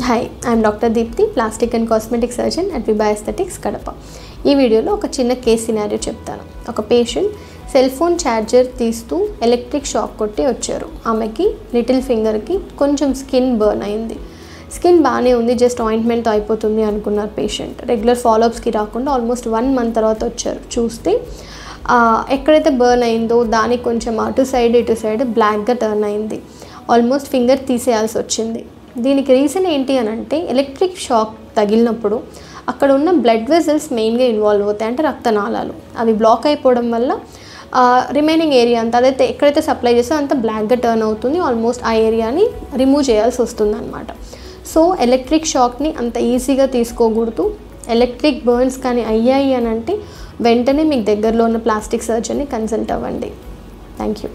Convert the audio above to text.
Hi, I am Dr. Deepthi, Plastic and Cosmetic Surgeon at Vibha Aesthetics, Kadapa. ఈ వీడియోలో ఒక చిన్న case scenario చెప్తాను. ఒక పేషెంట్ సెల్ ఫోన్ ఛార్జర్ తీస్తూ ఎలక్ట్రిక్ షాక్ కొట్టి వచ్చారు. ఆమెకి లిటిల్ ఫింగర్కి కొంచెం స్కిన్ బర్న్ అయింది. స్కిన్ బాగానే ఉంది, జస్ట్ ఆయింట్మెంట్తో అయిపోతుంది అనుకున్నారు పేషెంట్. రెగ్యులర్ ఫాలోఅప్స్కి రాకుండా ఆల్మోస్ట్ 1 month తర్వాత వచ్చారు. చూస్తే ఎక్కడైతే బర్న్ అయిందో దానికి కొంచెం అటు సైడ్ బ్లాక్గా టర్న్ అయింది. ఆల్మోస్ట్ ఫింగర్ తీసేయాల్సి వచ్చింది. దీనికి రీజన్ ఏంటి అని అంటే ఎలక్ట్రిక్ షాక్ తగిలినప్పుడు అక్కడ ఉన్న బ్లడ్ వెజల్స్ మెయిన్గా ఇన్వాల్వ్ అవుతాయి, అంటే రక్తనాళాలు. అవి బ్లాక్ అయిపోవడం వల్ల రిమైనింగ్ ఏరియా అంతా అదైతే ఎక్కడైతే సప్లై చేస్తే అంతా బ్లాక్గా టర్న్ అవుతుంది. ఆల్మోస్ట్ ఆ ఏరియాని రిమూవ్ చేయాల్సి వస్తుంది అనమాట. సో ఎలక్ట్రిక్ షాక్ని అంత ఈజీగా తీసుకోకూడదు. ఎలక్ట్రిక్ బర్న్స్ కానీ అయ్యాయి అని అంటే వెంటనే మీకు దగ్గరలో ఉన్న ప్లాస్టిక్ సర్జన్ని కన్సల్ట్ అవ్వండి. Thank you.